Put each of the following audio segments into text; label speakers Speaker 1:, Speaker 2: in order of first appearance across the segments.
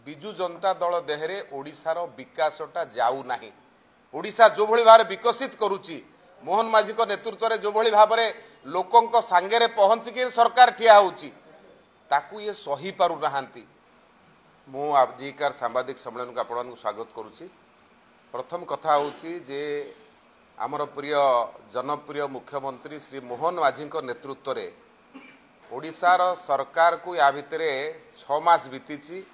Speaker 1: विजु जनता दल देहरे ओडिशार विकासटा जाऊ नाही। ओडिशा जो भली भाव विकसित करुची मोहन माझी नेतृत्व में जो भली भाव लोकों सांगे पहुंचिक सरकार ठिया होची ताकू ये सही पारु नहांती। मु आजिकार सांबादिक सम्मेलन को आपण स्वागत करुची। प्रथम कथा होची जे आमर प्रिय जनप्रिय मुख्यमंत्री श्री मोहन माझी नेतृत्व में ओडिशार सरकार को या भितर 6 मास बीती।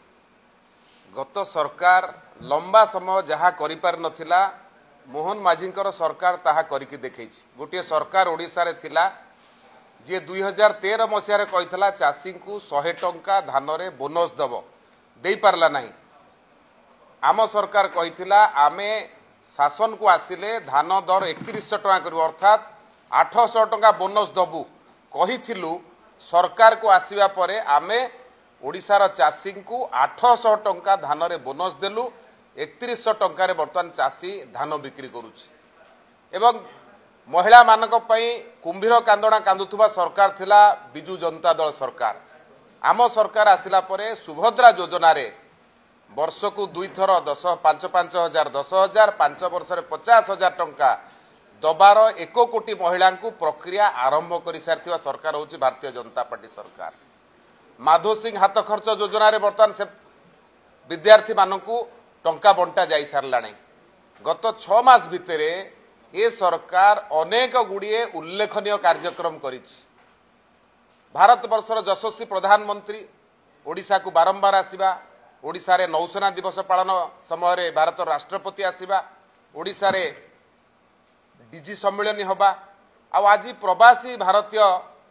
Speaker 1: गत सरकार लंबा समय जहा करि पार नथिला मोहन माझींकर सरकार ताहा करिकि देखैछि। गोटे सरकार ओडिशा रे थिला जे 2013 मसिया रे कहितला चासी को 100 टंका धान रे बोनस दबो देई पारला नाही। आम सरकार कहितला आमे शासन को आसिले धान दर 3100 टंका करिवो अर्थात 800 टंका बोनस दबु कहिथिलु। सरकार को आसीबा परे आमे ओडिशार चासी को 800 टंका धान रे बोनस देलु। 3100 टंका रे वर्तमान चासी धान बिक्री करुछि एवं महिला मानक पई कुंभीर कांदणा कांदुथुबा सरकार थिला बिजु जनता दल सरकार। आम सरकार आसिला परे सुभद्रा योजना रे वर्ष को 2 थर 5-5 हजार 10,000 5 वर्ष रे 50,000 टंका दबार 1 कोटी महिला को प्रक्रिया आरंभ कर सारी सरकार होची भारतीय जनता पार्टी सरकार। माधो सिंह हाथ खर्च योजना रे वर्तमान से विद्यार्थी मानकू टंका बंटा जाई सारलाणी। गत 6 मास भितरे ए सरकार अनेक गुड़िए उल्लेखनीय कार्यक्रम करिछि। भारत वर्षर यशस्वी प्रधानमंत्री ओडिशा को बारंबार आसीबा, ओडिशा रे नौसेना दिवस पालन समय रे भारत राष्ट्रपति आसीबा, ओडिशा रे डीजी सम्मेलन हबा आज प्रवासी भारतीय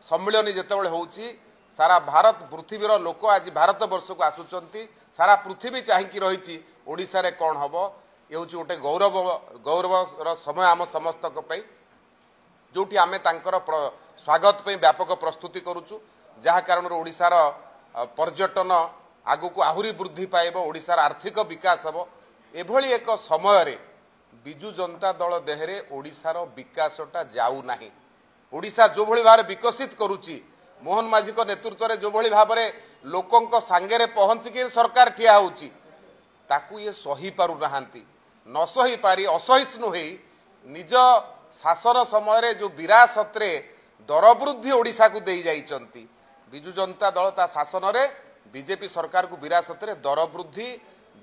Speaker 1: सम्मेलन जेतेबेले होउछि सारा भारत पृथ्वीर लोक आज भारत वर्ष को आसुचंती। सारा पृथ्वी चाहिकी रही ओडिशा रे कौन हम ये हूँ गोटे गौरवर समय आम समस्त जोटी आमे तांकर स्वागत पे व्यापक प्रस्तुति करुचु जहाँ कारण ओडिशार पर्यटन आगु को आहुरी वृद्धि पाइब, ओडिशार आर्थिक विकास हम। एभली एक समय रे बिजु जनता दल देहरे ओडिशार विकासटा जाऊ नाही। ओडिशा जो भली भाव विकसित करुची मोहन माझी नेतृत्व में जो भली भाव लोकों सांगे पहुंचिक सरकार ठिया होची ताकू ये सही पारु नहांती। न सही पारी असहिष्णु होई निज शासन समय जो विरासत रे दर वृद्धि ओडिशा को देई जाइचंती। बिजु जनता दल ता शासन रे बीजेपी सरकार को विरासत रे दर वृद्धि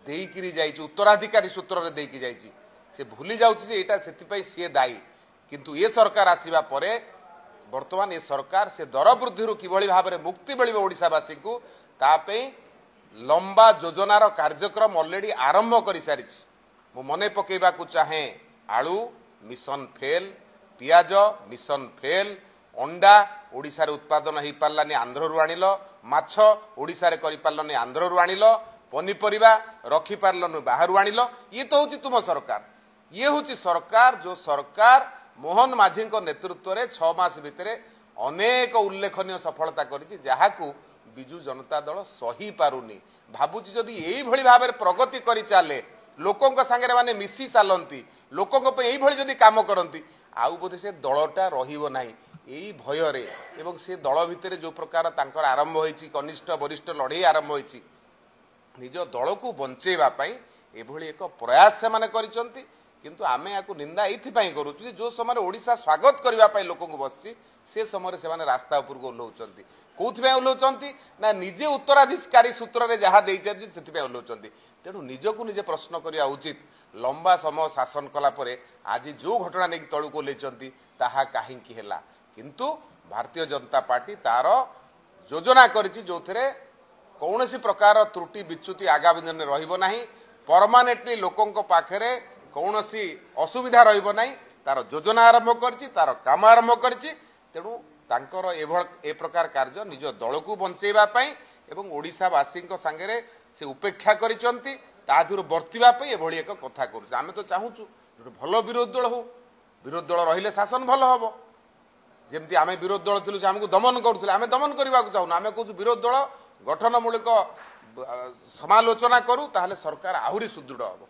Speaker 1: देईकिरी जाइची, उत्तराधिकारी सूत्र रे देईकी जाइची। से भूली जाउची जे एटा सेतिपई से दायी, किंतु ये सरकार आसीबा परे वर्तमान ये सरकार से दर वृद्धि किभली भाव में मुक्ति मिलिबो ओडिशावासी को तापई लंबा योजनार कार्यक्रम ऑलरेडी आरंभ कर सारी। मु मने पकेबा को चाहे आलू मिशन फेल, पियाज मिशन फेल, अंडा ओडिशा रे उत्पादन हो पारानी आंध्रु आनिल, माछ ओडिशा रे करि पारलनी आंध्रु आनिल, पनीपरिबा रखि पारलनु बाहरु आनिल। ये तो होची तुम सरकार। ये होची सरकार जो सरकार मोहन माझी नेतृत्व में 6 मास भितर अनेक उल्लेखनीय सफलता करिछि जहाकू बिजु जनता दल सही पारुनी। भाबुची जदि एई भली भाव में प्रगति करि चाले लोकों संगे माने मिसी चालंती, लोकों पे एई भली जदि काम करंती आउ बोधे से दलटा रहिबो नाही। एई भय रे एवं से दल भितर जो प्रकार तांकर आरंभ होईछि कनिष्ठ वरिष्ठ लड़ाई आरंभ होईछि निज दल को बंचेबा पई एभली एक प्रयास से माने करिसंती। किंतु आमे याकू निंदा एथिपाई करूछु जो समय ओडिशा स्वागत करबा पई लोकों को बसछि से समय से माने रास्ता ऊपर को ओल्हौचंती। कोथि ओल्हौचंती ना निजे उत्तराधिकारी सूत्र रे जहा देई जाछि सेथिपाई ओल्हौचंती। तेणु निजको निजे प्रश्न करिया उचित लंबा समय शासन कला परे आज जो घटना नहीं तलू को लेचंती ताहा काहींकी हेला। किंतु भारतीय जनता पार्टी तार योजना करिछि जोथरे कौनसी प्रकार त्रुटि विच्युति आगामी दिन में रहिबो नाही। परमानेंटली लोकों पाखरे कौनसी असुविधा रहिबो नाही। तार योजना आरंभ करछि, तार काम आरंभ करछि। तेणु तांकर ए प्रकार कार्य निज दल को बंचेबा पई एवं ओडिशावासी संगे से उपेक्षा करिसंती तादुर बर्तिबा पई एभली एक कथा करूछ। आमे तो चाहूछु भल विरोधी दल हो, विरोधी दल रहिले शासन भल हबो। जेमती आमे विरोधी दल थिलु से हमकु दमन करूथिले आमे दमन करबा को चाहूना। आमे कहूछु विरोधी दल गठनमूलक समालोचना करू ताहले सरकार आहुरी सुदृढ़ हबो।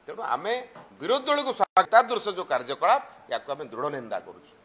Speaker 1: तेणु आमे विरोधी दल को स्वागत जो कार्यकलाप या आमे दृढ़ निंदा करूछु।